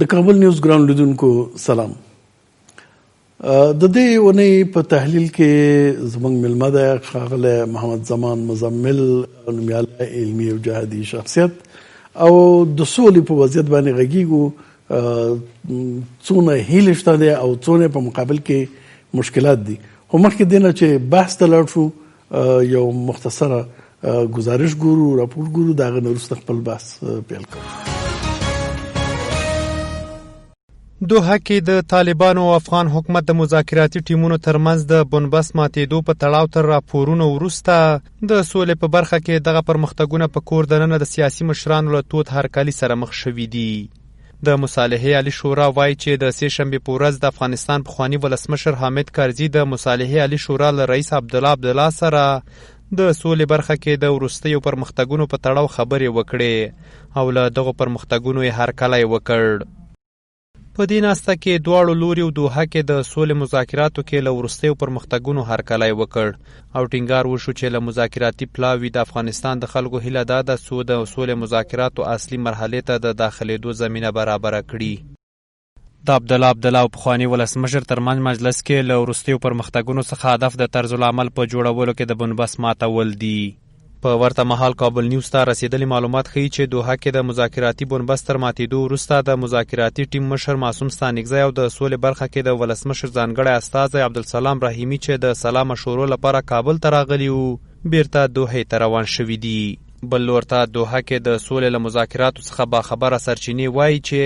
د کابل نیوز ګراوند لیدونکو سلام. د دې اونۍ په تحلیل کې زموږ مېلمه دی ښاغلی محمد زمان مزمل، نومیالی علمي او جهادي شخصیت، او د سولې په وضعیت باندې غږیږو. څونه هیلې شته دی او څونه په مقابل کې مشکلات دي. خو مخکې دې نه چې بحث ته لاړ شو، یو مختصره گزارش ګورو، راپور ګورو، د هغه نه وروسته خپل بحث پیل کوو. دوحه کې د طالبانو او افغان حکومت د مذاکراتي ټیمونو ترمنځ د بنبس ماتېدو په تړاو تر راپورونو وروسته د سولې په برخه کې دغه پرمختګونه په کور دننه د سیاسي مشرانو له تود هرکلي سره مخ شوي دي. د مصالحې عالي شورا وایي چې د سې شنبې په ورځ د افغانستان پخواني ولسمشر حامد کرزي د مصالحې عالي شورا له رئیس عبدالله سره د سولې برخه کې د وروستیو پرمختګونو په تړاو خبرې وکړې او له دغو پرمختګونو یې هرکلی وکړ. په دې ناسته کې دواړو لوري دوحه کې د سولې مذاکراتو کې له وروستیو پرمختګونو هرکلی وکړ او ټینګار وشو چې له مذاکراتي پلاوي د افغانستان د خلکو هیله دا ده چې د سولې مذاکراتو اصلي مرحلې ته د داخلېدو زمینه برابره کړي. د عبدالله او پخواني ولسمشر ترمنځ مجلس کې له وروستیو پرمختګونو څخه هدف د طرز العمل په جوړولو کې د بنبس ماتول دي. په ورته مهال کابل نیوز ته رسیدلي معلومات ښیي چې دوحه کې د مذاکراتي بنبس تر ماتېدو وروسته د مذاکراتي ټیم مشر معصوم ستانکزی او د سولې برخه کې د ولسمشر ځانګړی استازی عبدالسلام رحیمي چې د سلا مشورو لپاره کابل ته راغلي وو، بیرته دوحې ته روان شوي دي. بل لور ته دوحه کې د سولې له مذاکراتو څخه باخبره سرچینې وایي چې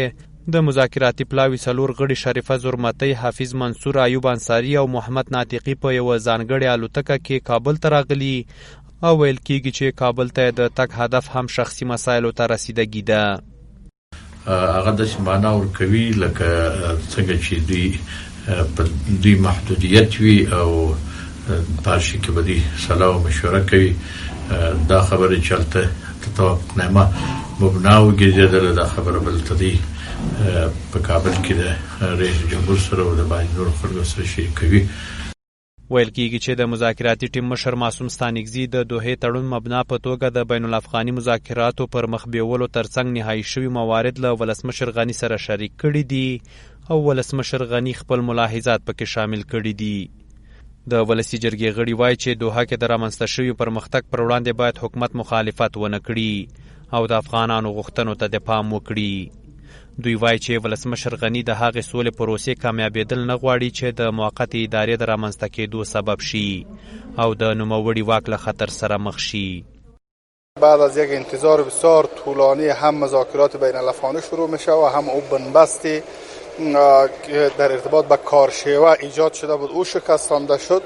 د مذاکراتي پلاوي څلور غړي شریفه زرمتی، حافظ منصور، ایوب انصاري او محمد ناطقي په یوه ځانګړې الوتکه کې کابل ته راغلي او ویل کېږي چې کابل ته د تګ هدف هم شخصي مسایلو ته رسیدګي ده. هغه داسې معنا ورکوي لکه څنګه چې دوی محدودیت وي او په هر شي کې به دوی صلاح او مشوره کوي. دا خبره چې هلته د توافقنامه مبنا وګرځېدله، دا خبره بل ته دوی په کابل کې د رئیس جمهور سره او د باقي نورو خلکو سره شریکوي. ویل کېږي چې د مذاکراتي ټیم مشر معصوم ستانکزي د دوحې تړون مبنا په توګه د بین الافغاني مذاکراتو پر مخ بیولو ترڅنګ نهایي شوي موارد له ولسمشر غني سره شریک کړي دي او ولسمشر غني خپل ملاحظات پکې شامل کړي دي. د ولسي جرګې غړي وایي چې دوحه کې د رامنځته شوي پرمختګ پر وړاندې باید حکومت مخالفت ونه کړي او د افغانانو غوښتنو ته د پام وکړي. دوی وایي چې ولسمشر غني د هغې سولې پروسې کامیابېدل نه غواړي چې د موقتې ادارې د رامنځته کېدو سبب شي او د نوموړي واک له خطر سره مخ شي. بعد از یک انتظار بسیار طولانی هم مذاکرات بین الافغانی شروع میشه و هم او بنبستی در ارتباط با کارشیوه ایجاد شده بود او شکستانده شد.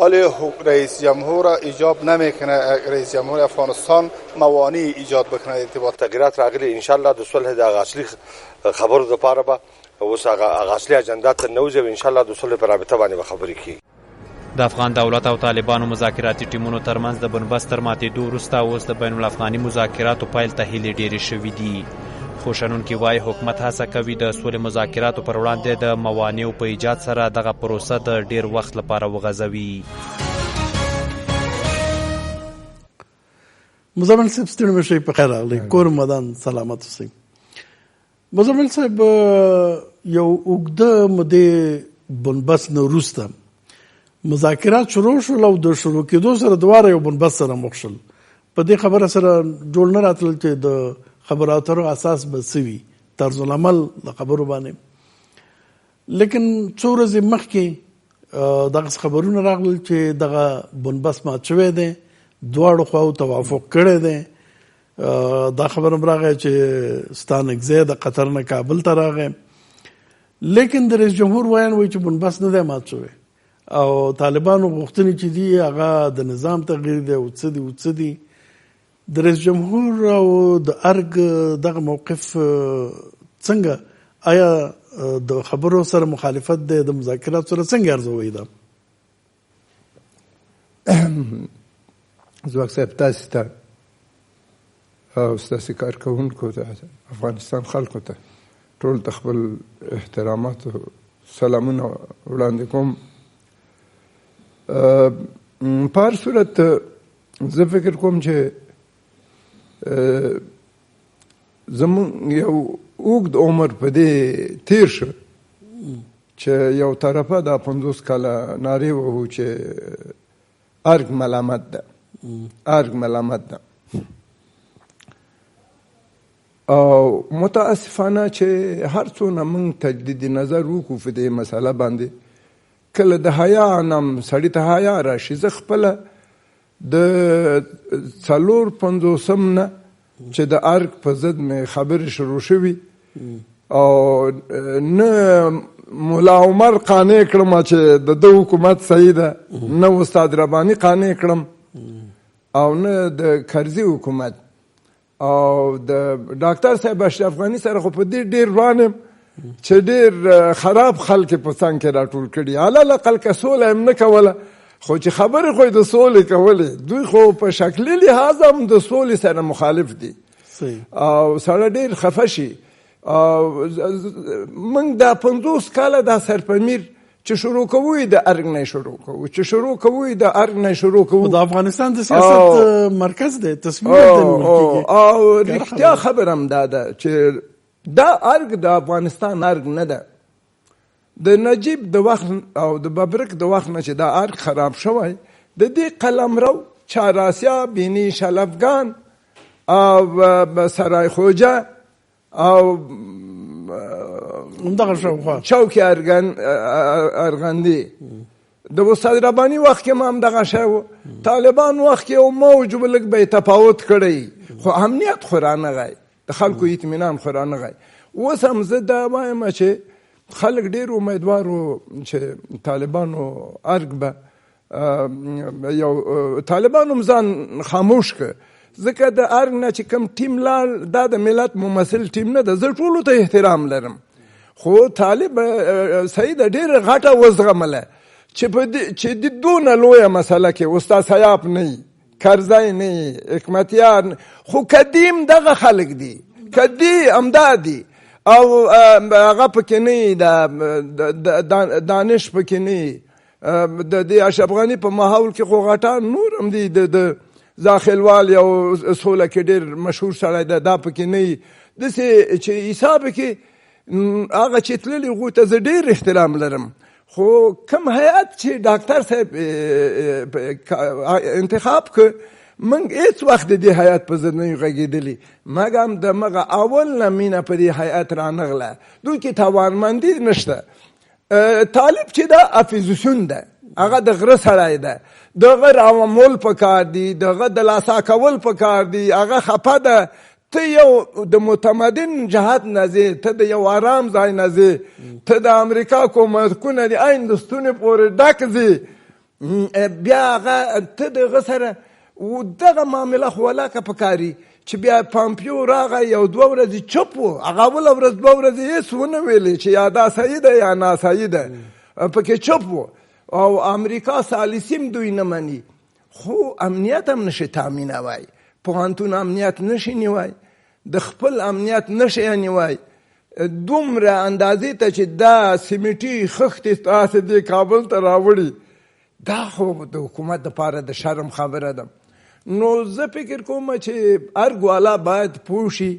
ولی رئیس جمهور ایجاب نمیکنه، رئیس جمهور افغانستان موانع ایجاد بکنه ارتباط. تغییرات راغلي ان شاء الله د صلح د اصلي خبرو لپاره به اوس هغه اصلي اجنډا ته نوځي ان شاء الله د صلح په رابطه باندې خبرې کوي. د افغان دولت او طالبانو مذاکراتي ټیمونو ترمنځ د بنبس تر ماتېدو وروسته اوس د بین الافغاني مذاکراتو پیل ته هیلې ډېرې شوي دي. خو شنونکي وایي حکومت هڅه کوي د سولې مذاکراتو پر وړاندې د موانعو په ایجاد سره دغه پروسه د ډېر وخت لپاره وغځوي. مزمل صاحب ستړي مه شئ، په خیر راغلی، کور مدان سلامت اوسئ. مزمل صاحب یو اوږده مودې بنبس نه وروسته مذاکرات شروع شول او د شروع کېدو سره دواړه یو بنبس سره مخ شول. په دې خبره سره جوړ نه راتلل چې د خبرو اترو اساس به څه وي، طرز العمل د خبرو باندې. لیکن څو ورځې مخکې دغه خبرونه راغلل چې دغه بنبس مات شوی دی، دواړو خواو توافق کړی دی. دا خبر هم راغی چې ستانکزی د قطر نه کابل ته راغی، لیکن د رئیس جمهور ویان وایي چې بنبس نه دی مات شوی او طالبانو غوښتنې چې دي هغه د نظام تغییر دی او څه دي. د رئیس جمهور او د ارګ دغه موقف څنګه، آیا د خبرو سره مخالفت دی، د مذاکرات سره څنګه ارزوي ده؟ ځواک صاحب تاسو ته او ستاسو کارکوونکو ته افغانستان خلکو ته ټول ته خپل احترامات او سلامونه وړاندې کوم. په هر صورت زه فکر کوم چې زمون یو اوږد عمر په دې تیر شو چې یو طرفه دا 50 کاله نارې وهو چې ارګ ملامت ده، ارګ ملامت ده. او متاسفانه چې هر څونه موږ تجدید نظر وکړو په دې مسله باندې، کله د حیا نام سړی ته حیا راشي. زه خپله د 450 نه چې د ارګ په ضد مې خبرې شروع شوي او نه مولا عمر قانع کړم چې د حکومت صحیح ده، نه استاد رباني قانع کړم او نه د کرزي حکومت او د ډاکټر صاحب اشرف غني سره. خو په دې ډېر روانم چې ډېر خراب خلک په څنګ کې راټول کړي. علاقل که سوله هم نه کوله، خو چې خبرې خو د سولې کولې، دوی خو په شکلي لحاظ هم د سولې سره مخالف دي او سړی ډېر خفه شي. موږ دا 50 کاله دا سرپمیر چې شروع کوو د ارګ نه شروع کوو، چې شروع کوو د ارګ نه شروع کوو. د افغانستان د سیاست مرکز دی، تصویر دی. او رښتیا خبرم دا ده چې دا ارګ د افغانستان ارګ نه ده. د نجیب د وخت او د ببرک د وخت نه چې دا ارګ خراب شوی، د دې قلمرو چهاراسیا، بینی شلفگان او سرای خوجه او چوک ارغندی د استاد رباني وخت کې هم دغه شی و. طالبان وخت کې یو موج لږ به تفاوت کړی، خو امنیت خو رانغی، د خلکو اطمینان خو رانغی. اوس هم زه دا وایم چې خلک ډېر امیدوار وو چې طالبانو ارګ به یو طالبانو هم ځان خاموش کړ، ځکه د ارګ نه چې کوم ټیم لاړ دا د ملت ممثل ټیم نه ده. زه ټولو ته احترام لرم، خو طالب سید ډېره غټه وزغمله چې د دونه لویه مسله کې استاد سیاف نه، کرزی نه، حکمتیار، خو قدیم دغه خلک دي، کدی امدادي او هغه پکې نه، دانش پکې نه، د اشرف غني په ماحول کې خو غټان نور هم دي، د زاخلوال یو سوله کې ډېر مشهور سړی ده، دا پکې نه. داسې چې حساب کې هغه چې تللي هغوی ته زه ډېر احترام لرم، خو کوم هیئت چې ډاکټر صاحب انتخاب کړ، موږ هېڅ وخت د دې هیئت په ضد نه یو غږېدلي، مګر د مغه اول نه مینه په دې هیئت رانغله. دوی کې توانمندي نشته. طالب چې دا اپوزیسیون ده، هغه د غره سړی ده، دغه راومول پکار دي، دغه د لاسا کول پکار دي، هغه خفه ده. ته یو د متمدن جهات نه ځې، ته د یو آرام ځای نه ځې، ته د امریکا کومکونه دي عین د ستونې پورې ډک ځې، بیا هغه ته دغه سره دغه معامله خو ولاکه پکاري چې بیا پامپیو راغی یو 2 ورځې چپ و، هغه اوله ورځ 2 ورځې هېڅ ونه ویلې چې یا دا صحیح ده یا ناصحیح ده، پکې چپ و. او امریکا ثالثیم دوی نه مني، خو امنیت هم نشي تامینوای، پوهنتون امنیت نشي نیوای، د خپل امنیت نشي نیوای. دومره اندازې ته چې دا سیمټي خښتې تاسې دې کابل ته راوړي، دا خو د حکومت دپاره د شرم خبره ده. نو زه فکر کوم چې ارګ والا باید پوه شي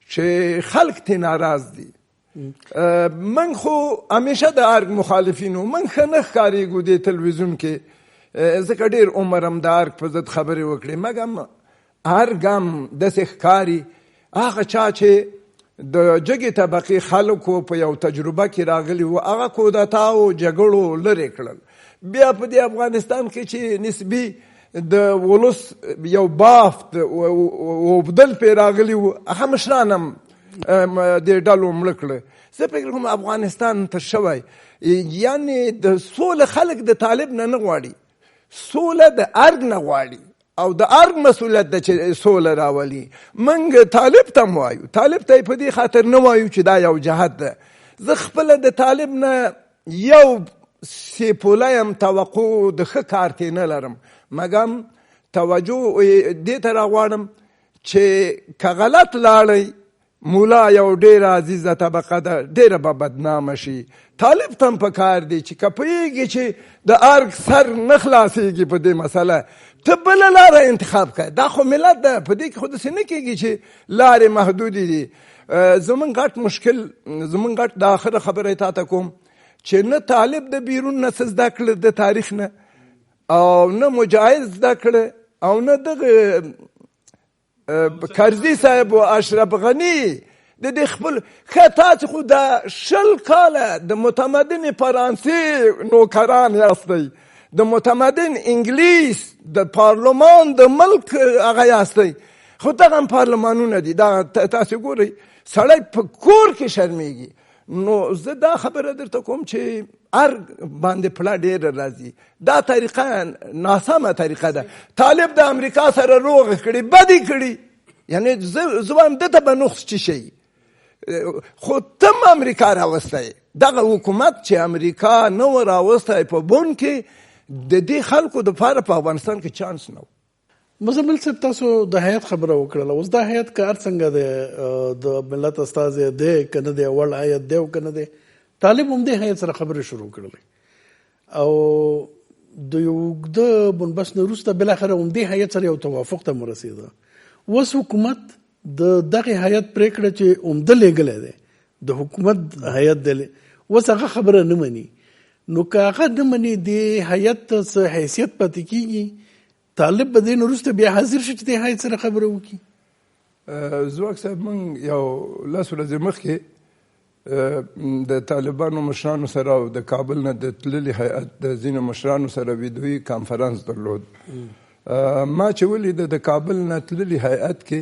چې خلک ترې ناراض دي. من خو همیشه د ارګ مخالفینو، من ښه نه ښکارېږو دې تلویزیون کې، ځکه ډېر عمر هم د ارګ په ضد خبرې وکړې، مګر ارګ هم داسې ښکاري هغه چا چې د جګې طبقې خلکو په یو تجربه کې راغلي وو، هغه کودتا او جګړو لرې کړل. بیا په دې افغانستان کې چې نسبي د ولس یو بافت وبدل پې راغلي وو، هغه مشران هم د ډلو مړه کړه. زه فکر کوم افغانستان ته شوی، یعنې د سوله خلک د طالب نه غواړي، سوله د ارګ نه غواړي، او د ارګ مسؤلیت ده چې سوله راولي. موږ طالب ته هم وایو، طالب ته په دې خاطر نه وایو چې دا یو جهت ده. زه خپله د طالب نه یو سیپوله یم، توقع د ښه کار کې نه لرم، مګر توجه دې ته راغواړم چې که غلط لاړئ مولا یو ډېره عزیزه طبقه ده، ډېره به بدنامه شي. طالب ته هم پکار دی چې که پوهېږي چې د ارګ سر نه خلاصېږي په دې مسله، ته بله لاره انتخاب کړه. دا خو ملت ده، په دې کې خو داسې نه کېږي چې لارې محدودې دي. زمونږ غټ مشکل، زمونږ غټ د آخره خبره یې تا ته کوم چې نه طالب د بیرون نه څه زده کړه د تاریخ نه، او نه مجاهد زده کړه، او نه دغه کرزي صاحب او اشرف غني د دې خپل ښه تاسو خو د 20 کاله د متمدن فرانسې نوکران یاستئ، د متمدن انګلیس د پارلمان د ملک هغه یاستئ، خو دغه پارلمانونه دي. دا تاسو ګورئ سړی په کور کې شرمېږي. نو زه دا خبره درته کوم چې ارګ باندې پړه ډېره راځي. دا طریقه ناسمه طریقه ده. طالب د امریکا سره روغ کړي، بدي کړي، یعنی زه وایم دته به نقص چی شي، خو تم امریکا راوستی. دغه حکومت چې امریکا نه و راوستی په بون کې، د دې خلکو دپاره په افغانستان کې چانس نه و. مزمل صاحب تاسو د هیئت خبره وکړله، اوس دا هیئت کار څنګه دی؟ د ملت استازی دی که نه دی؟ وړ هیئت دی او که نه دی؟ طالب هم دې هیئت سره خبرې شروع کړلې او د یو اوږده بنبست نه وروسته بالاخره هم دې هیئت سره یو توافق ته ورسېده. اوس حکومت د دغه هیئت پرېکړه چې عمده لیږلی دی، د حکومت هیئت دی، اوس هغه خبره نه مني. نو که هغه نه مني دې هیئت ته څه حیثیت پاتې کېږي؟ طالب به دې نه وروسته بیا حاضر شي چې دې هیئت سره خبره وکړي؟ ځواک صاحب، موږ یو 10 ورځې مخکې د طالبانو مشرانو سره او د کابل نه د تللي هیئت د ځینو مشرانو سره ویډیویي کانفرانس درلود. ما چې ولیده د کابل نه تللي هیئت کې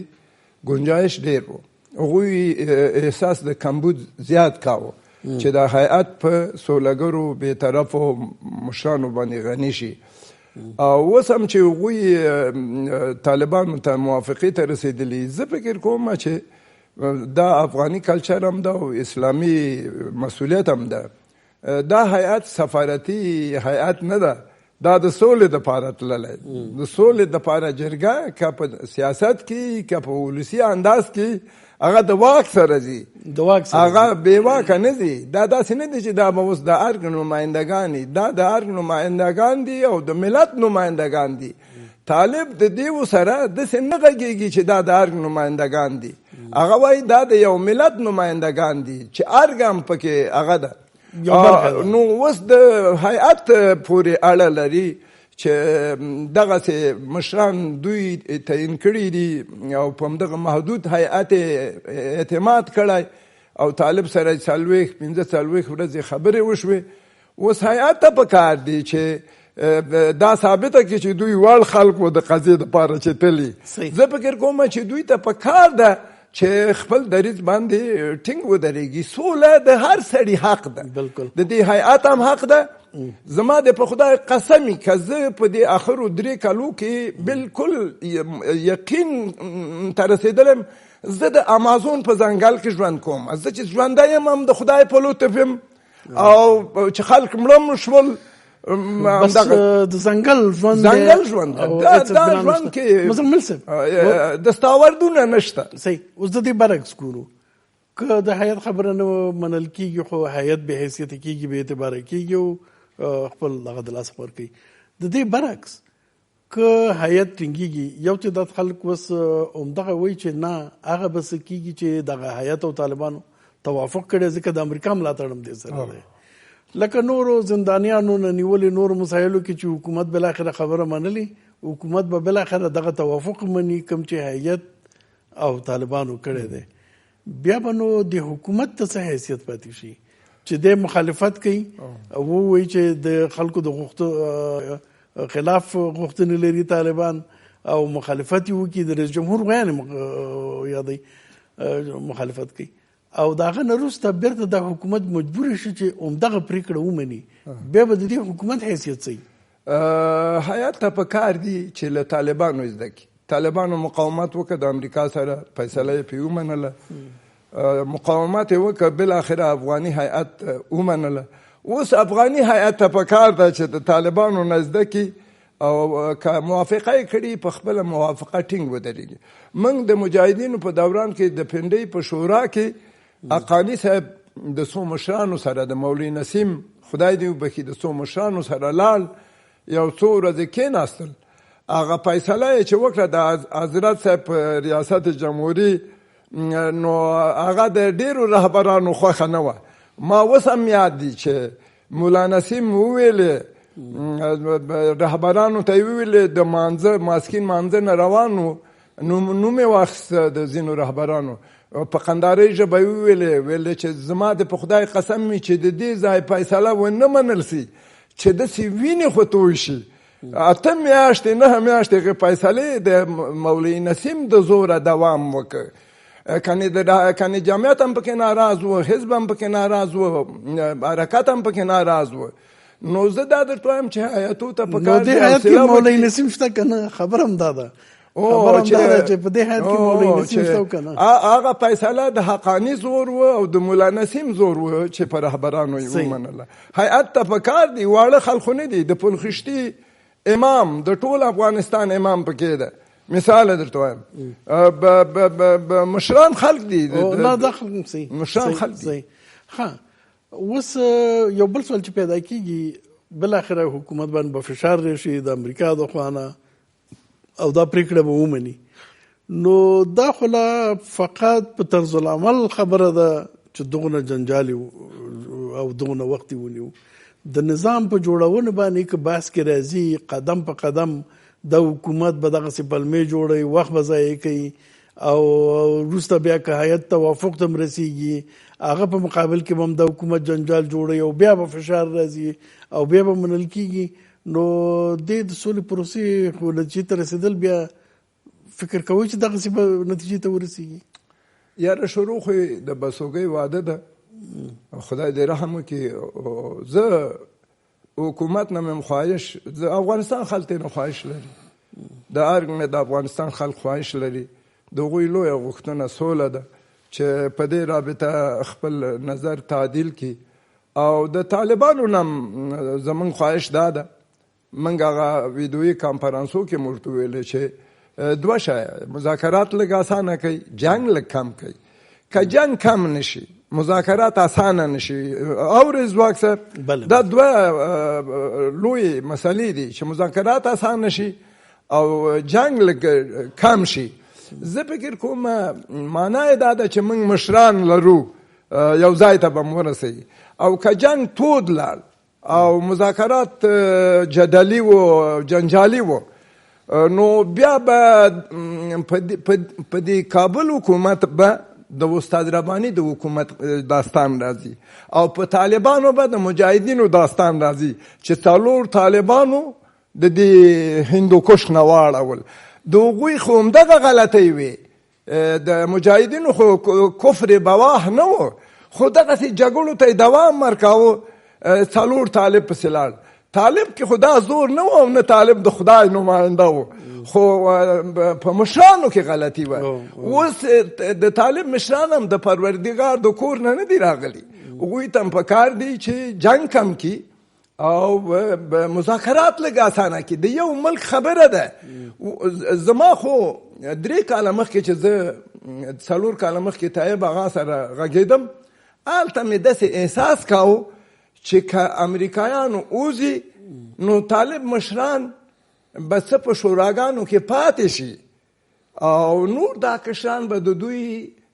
گنجایش ډېر و. هغوی احساس د کمبود زیات کاوه چې د هیئت په سولهګرو بېطرفو مشرانو باندې غني شي. او اوس هم چې هغوی طالبانو ته موافقې ته رسېدلي، زه فکر کوم چې دا افغاني کلچر هم ده او اسلامي مسؤلیت هم ده. دا هیئت سفارتي هیئت نه ده، دا د سولې دپاره تللی، د سولې دپاره جرګه که په سیاست کې که په ولسي انداز کې هغه د واک سره ځي، هغه بې واکه نه ځي. دا داسې نه دی چې دا به اوس د ارګ نمایندګان دي، دا د ارګ نمایندګان دي او د ملت نمایندګان دي. طالب د دې سره داسې نه غږېږي چې دا د ارګ نمایندګان دي، هغه وایي دا د یو ملت نمایندګان دي چې ارګ هم پکې هغه ده. نو اوس د هیئت پورې اړه لري چې دغسې مشران دوی تعیین کړي دي او په همدغه محدود هیئت اعتماد کړی او طالب سره 45 ورځې خبرې وشوې. اوس هیئت ته پکار دی چې دا ثابته کړي چې دوی وړ خلکو د قضیې دپاره چې تلي. زه فکر کوم چې دوی ته پکار ده چې خپل دریځ باندې ټینګ ودرېږي. سوله د هر سړي حق ده، د دې هیئت هم حق ده. زما د په خدای قسمی که زه په دې آخرو 3 کالو کې بالکل یقین ته رسېدلم، زه د امازون په ځنګل کې ژوند کوم. زه چې ژوندی یم هم د خدای په لطف یم، او چې خلک مړه شول بس د ځنګل ژوند دا ژوند کې مزمل صاحب دستاوردونه نشته. صحیح. اوس د دې برعکس ګورو، که د هیئت خبره نه منل کېږي خو هیئت بې حیثیته کېږي، بې اعتباره کېږي او خپل هغه د لاسه ورکوي. د دې برعکس که هیئت ټینګېږي، یو چې دا خلک اوس همدغه وایي چې نه هغه به څه کېږي چې دغه هیئت او طالبانو توافق کړی، ځکه د امریکا ملاتړ هم دې سره دی. لکه نورو زندانیانو نه نیولې نورو مسایلو کې چې حکومت بالاخره خبره منلې، حکومت به بالاخره دغه توافق مني کوم چې هیئت او طالبانو کړی دی. بیا به نو د حکومت ته څه حیثیت پاتې شي چې د مخالفت کوي او وایي چې د خلکو د غوښتنو خلاف غوښتنې لري طالبان او مخالفت یې وکړي. د رئیس جمهور غیان یادوي مخالفت کوي او د هغه نه وروسته بیرته د حکومت مجبور شي چې همدغه پرېکړه ومني، بیا به د دې حکومت حیثیت څه وي؟ هیئت ته پکار دي چې له طالبانو زده کړي. طالبانو مقاومت وکړه، د امریکا سره فیصله یې پرې ومنله، مقاومت یې وکړه، بالاخره افغاني هیئت ومنله. اوس افغاني هیئت ته پکار ده چې د طالبانو نه زده کړي او که موافقه کړي په خپل موافقه ټینګ ودرېږي. موږ د مجاهدینو په دوران کې د پنډۍ په شورا کې اقانی صاحب د څو مشرانو سره د مولوي نسیم خدای دې وبخي د څو مشرانو سره لال یو څو ورځې کېناستل. هغه فیصله چې وکړه د حضرت صاحب په ریاست جمهوري نو هغه د ډیرو رهبرانو خوښه نه وه. ما اوس هم یاد دي چې مولا نسیم وویلې رهبرانو ته یې وویلې د ماسکین مانځه نه روان و نوم یې واخیست د ځینو رهبرانو په قندارۍ ژبه یې وویلې چې زما د په خدای قسم وي چې د دې ځای فیصله ونه منل سي چې داسې وینې خو توی شي. 8 میاشتې 9 میاشتې فیصلې د مولوي نسیم د زوره دوام وکړ. کنې جمعیت هم پکې ناراض و، حزب هم پکې ناراض و، حرکت هم پکې ناراض و. نو زه دا درته وایم چې حیاتو ته په کار دی. نو دې حیات کې مولوي نسیم شته که نه؟ خبر هم دا ده چې په دې حیات کې مولوي نسیم شته که نه. هغه فیصله د حقاني زور و او د مولا نسیم زور و چې په رهبرانو یې ومنله. حیات ته په کار دی، واړه خلکو نه دي. د پلخشتي امام د ټول افغانستان امام پکې ده. مثال درته وایم مشران خلک دي، نه دخل سي مشران خلک دي. ها اوس یو بل سوال چې پیدا کیږي، بل اخره حکومت باندې به فشار راشي د امریکا د خوانه او دا پریکړه به ومني. نو دا خو لا فقط په طرز العمل خبره ده چې دغه جنجال او دغه وخت ونیو. د نظام په جوړونه باندې که بحث کې راځي قدم په قدم د حکومت به دغه سي پلمې جوړي، وخت به ضایع کوي او وروسته بیا که هیئت توافق ته رسیږي هغه په مقابل کې هم د حکومت جنجال جوړي او بیا به فشار راځي او بیا به منل کیږي. نو د سولې پروسې خو نتیجې ته رسیدل بیا فکر کوي چې دغه سي نتیجې ته ورسیږي. یاره شروع خو د بسوګۍ واده ده، خدای دې رحم وکړي. زه حکومت نه مې خواهش، د افغانستان خلک نه خواهش لري، د ارګ نه د افغانستان خلک خواهش لري. د هغوی لویه غوښتنه سوله ده چې په دې رابطه خپل نظر تعدیل کړي. او د طالبانو نه زمونږ خواهش دا ده، موږ هغه ویډیویي کانفرانسو کې موږ ته ویلې چې دوه شیه، مذاکرات لږ اسانه کوي، جنګ لږ کم کوي. که جنګ کم نشي مذاکرات اسانه نشي. او ځواک صاحب دا دوه لوی مسلې دي چې مذاکرات اسانه نشي او جنگ لږ کم شي. زه فکر کوم معنا یې دا ده چې موږ مشران لرو یو ځای ته به ورسوي. او که جنگ تود لال او مذاکرات جدلي و جنجالي و نو بیا به په دې کابل حکومت به د استاد رباني د حکومت داستان راځي او په طالبانو به د مجاهدینو داستان راځي چې څلور طالبانو د دې هندوکش نه واړول. د هغوی خو همدغه غلطۍ وې، د مجاهدینو خو کفر بواه نه و، خو دغسې جګړو ته یې دوام ورکاوه. څلور طالب پسې لاړ. طالب کې خو دا زور نه و او نه طالب د خدای نماینده و، خو په مشرانو کې غلطي وه. اوس د طالب مشران هم د پروردګار د کور نه دي راغلي. هغوی ته هم پکار دی چې جنګ کم کړي او مذاکرات لږ اسانه کړي. د یو ملک خبره ده. زما خو 3 کاله مخکې چې زه 4 کاله مخکې طیب آغا سره غږېدم، هلته مې داسې احساس کاوه چې که امریکایانو اوزي نو طالب مشران به څه په شوراګانو کې پاتې شي او نور دا کشران به د دوی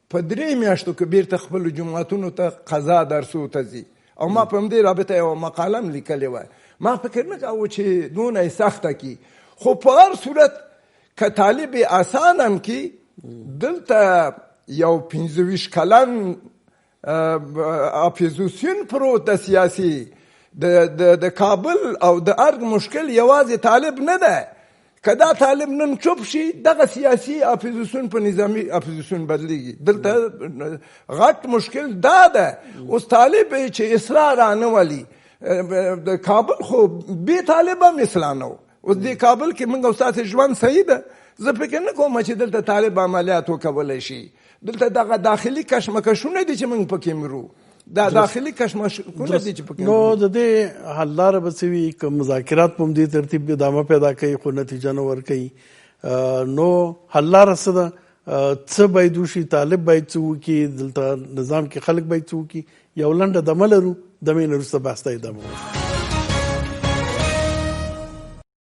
په 3 میاشتو کې بیرته خپلو جماعتونو ته قضا درسو ته ځي. او ما په همدې رابطه یوه مقاله هم لیکلې وه. ما فکر نه کاوه چې دونه یې سخته کړي، خو په هر صورت که طالب یې اسان هم کړي، دلته یو 25 کلن اپوزیسیون پروت د سیاسي د کابل او د ارګ مشکل یوازې طالب نه ده. که دا طالب نن چوپ شي دغه سیاسي اپوزیسیون په نظامی اپوزیسیون بدلیږي. دلته غټ مشکل دا ده. اوس طالب چې اصلاح رانه ولي، د کابل خو بې طالب هم اصلاح نه و. اوس د کابل کې موږ او ستاسې ژوند صحیح ده. زه فکر نه کوم چې دلته طالب عملیات وکولی شي. دلته دغه داخلي کشمکشونه دي چې موږ پکې مرو. دا داخلي کشمکشونه دي چې پکې نو د دې حل لاره به څه وي که مذاکرات په همدې ترتیب ادامه پیدا کوي خو نتیجه نه ورکوي نو حل لاره څه ده څه باید وشي طالب باید څه وکړي دلته نظام کې خلک باید څه وکړي یو لنډه دمه لرو دمې نه وروسته بحث ته ادامه ورکړو